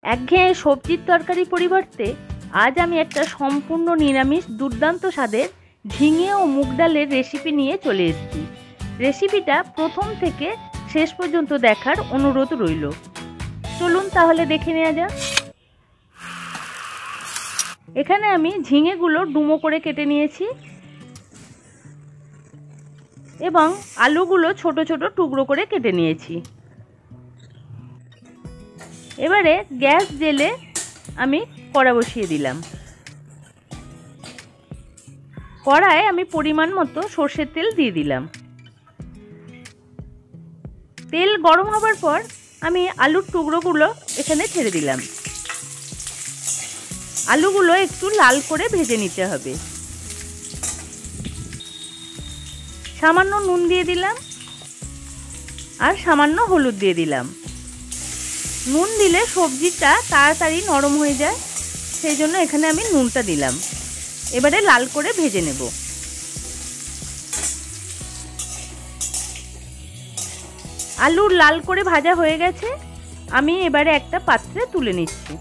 একঘেয়ে সবজির তরকারি পরিবর্তে আজ আমি একটা সম্পূর্ণ নিরামিষ দুর্দান্ত স্বাদের ঝিঙে ও মুগ ডালের রেসিপি নিয়ে চলে এসেছি। রেসিপিটা প্রথম থেকে শেষ পর্যন্ত দেখার অনুরোধ রইল। চলুন তাহলে দেখে নেওয়া যাক। এখানে আমি ঝিঙেগুলো ডুমো করে কেটে নিয়েছি এবং আলুগুলো ছোট ছোট টুকরো করে কেটে নিয়েছি। এবারে গ্যাস জেলে আমি কড়া বসিয়ে দিলাম। কড়ায় আমি পরিমাণ মতো সর্ষের তেল দিয়ে দিলাম। তেল গরম হবার পর আমি আলুর টুকরোগুলো এখানে ছেড়ে দিলাম। আলুগুলো একটু লাল করে ভেজে নিতে হবে। সামান্য নুন দিয়ে দিলাম আর সামান্য হলুদ দিয়ে দিলাম। নুন দিলে সবজিটা তাড়াতাড়ি নরম হয়ে যায়, সেই জন্য এখানে আমি নুনটা দিলাম। এবারে লাল করে ভেজে নেব। আলু লাল করে ভাজা হয়ে গেছে, আমি এবারে একটা পাত্রে তুলে নিচ্ছি।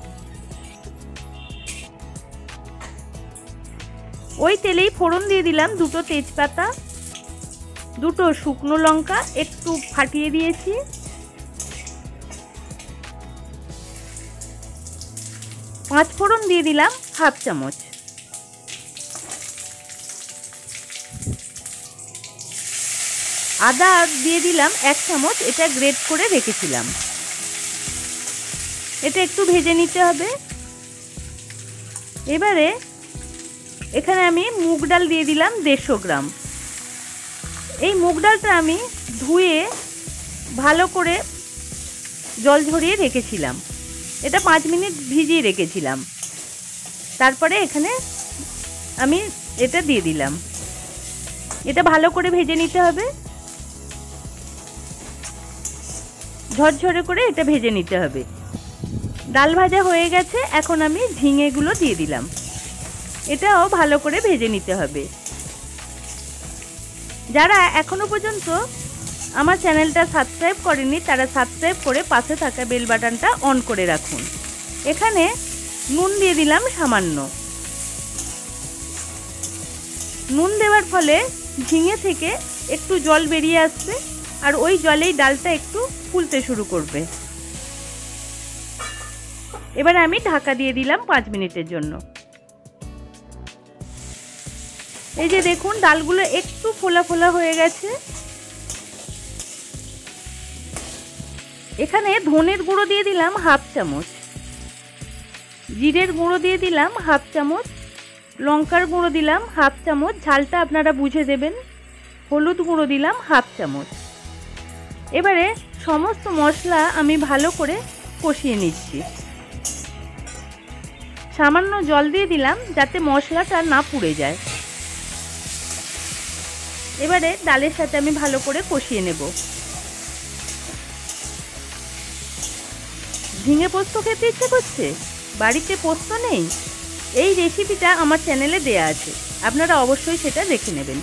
ওই তেলেই ফোড়ন দিয়ে দিলাম দুটো তেজপাতা, দুটো শুকনো লঙ্কা একটু ফাটিয়ে দিয়েছি, পাঁচ ফোড়ন দিয়ে দিলাম হাফ চামচ, আদা দিয়ে দিলাম এক চামচ, এটা গ্রেট করে রেখেছিলাম। এটা একটু ভেজে নিতে হবে। এবারে এখানে আমি মুগ ডাল দিয়ে দিলাম 150 গ্রাম। এই মুগ ডালটা আমি ধুয়ে ভালো করে জল ঝরিয়ে রেখেছিলাম। এটা 5 মিনিট ভিজিয়ে রেখেছিলাম। তারপরে এখানে আমি এটা দিয়ে দিলাম। এটা ভালো করে ভেজে নিতে হবে, ঝরঝরে করে এটা ভেজে নিতে হবে। ডাল ভাজা হয়ে গেছে, এখন আমি ঝিঙেগুলো দিয়ে দিলাম। এটাও ভালো করে ভেজে নিতে হবে। যারা এখনো পর্যন্ত আমার চ্যানেলটা সাবস্ক্রাইব করেনি তারা সাবস্ক্রাইব করে পাশে থাকা বেল বাটনটা অন করে রাখুন। এখানে নুন দিয়ে দিলাম সামান্য। নুন দেওয়ার ফলে ঝিঙে থেকে একটু জল বেরিয়ে আসবে আর ওই জলেই ডালটা একটু ফুলতে শুরু করবে। এবার আমি ঢাকা দিয়ে দিলাম 5 মিনিটের জন্য। এই যে দেখুন ডালগুলো একটু ফোলা ফোলা হয়ে গেছে। এখানে ধনের গুঁড়ো দিয়ে দিলাম হাফ চামচ, জিরের গুঁড়ো দিয়ে দিলাম হাফ চামচ, লঙ্কার গুঁড়ো দিলাম হাফ চামচ, ঝালটা আপনারা বুঝে দেবেন, হলুদ গুঁড়ো দিলাম হাফ চামচ। এবারে সমস্ত মশলা আমি ভালো করে কষিয়ে নিচ্ছি। সামান্য জল দিয়ে দিলাম যাতে মশলাটা না পুড়ে যায়। এবারে ডালের সাথে আমি ভালো করে কষিয়ে নেব। ঝিঙে পোস্ত খেতে ইচ্ছে করছে, বাড়িতে পোস্ত নেই, এই রেসিপিটা আমার চ্যানেলে দেয়া আছে, আপনারা অবশ্যই সেটা দেখে নেবেন।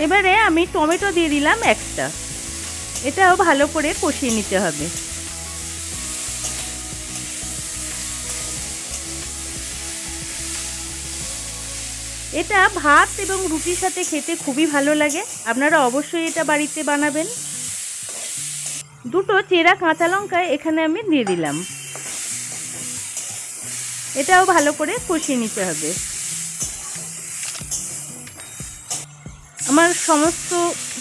এবারে আমি টমেটো দিয়ে দিলাম একটা, এটাও ভালো করে কষিয়ে নিতে হবে। এটা ভাত এবং রুটির সাথে খেতে খুবই ভালো লাগে, আপনারা অবশ্যই এটা বাড়িতে বানাবেন। দুটো চেরা কাঁচা লঙ্কা এখানে আমি দিয়ে দিলাম। এটাও ভালো করে কষিয়ে নিতে হবে। আমার সমস্ত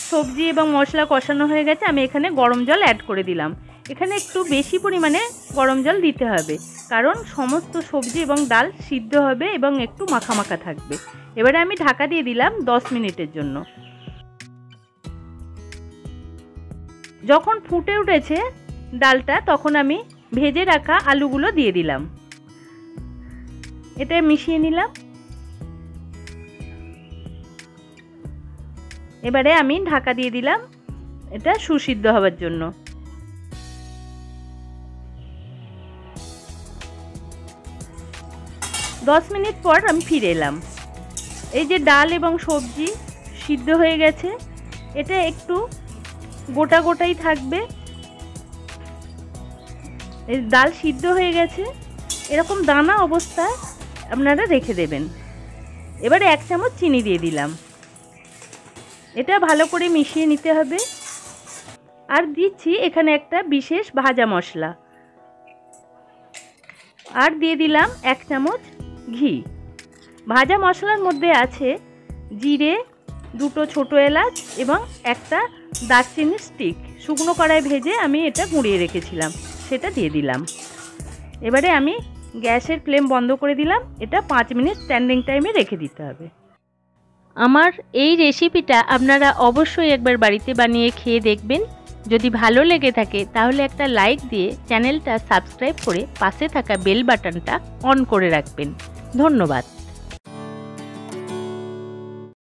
সবজি এবং মশলা কষানো হয়ে গেছে, আমি এখানে গরম জল অ্যাড করে দিলাম। এখানে একটু বেশি পরিমাণে গরম জল দিতে হবে, কারণ সমস্ত সবজি এবং ডাল সিদ্ধ হবে এবং একটু মাখা মাখা থাকবে। এবারে আমি ঢাকা দিয়ে দিলাম 10 মিনিটের জন্য। যখন ফুটে উঠেছে ডালটা, তখন আমি ভেজে রাখা আলুগুলো দিয়ে দিলাম। এটা মিশিয়ে নিলাম। এবারে আমি ঢাকা দিয়ে দিলাম এটা সুসিদ্ধ হওয়ার জন্য। দশ মিনিট পর আমি ফিরে এলাম। এই যে ডাল এবং সবজি সিদ্ধ হয়ে গেছে, এটা একটু গোটা গোটাই থাকবে। এই ডাল সিদ্ধ হয়ে গেছে, এরকম দানা অবস্থায় আপনারা রেখে দেবেন। এবারে 1 চামচ চিনি দিয়ে দিলাম। এটা ভালো করে মিশিয়ে নিতে হবে। আর দিচ্ছি এখানে একটা বিশেষ ভাজা মশলা, আর দিয়ে দিলাম 1 চামচ ঘি। ভাজা মশলার মধ্যে আছে জিরে, 2টো ছোটো এলাচ এবং একটা দারচিনির স্টিক। শুকনো কড়ায় ভেজে আমি এটা গুঁড়িয়ে রেখেছিলাম, সেটা দিয়ে দিলাম। এবারে আমি গ্যাসের ফ্লেম বন্ধ করে দিলাম। এটা 5 মিনিট স্ট্যান্ডিং টাইমে রেখে দিতে হবে। আমার এই রেসিপিটা আপনারা অবশ্যই একবার বাড়িতে বানিয়ে খেয়ে দেখবেন। যদি ভালো লেগে থাকে তাহলে একটা লাইক দিয়ে চ্যানেলটা সাবস্ক্রাইব করে পাশে থাকা বেল বাটনটা অন করে রাখবেন। ধন্যবাদ।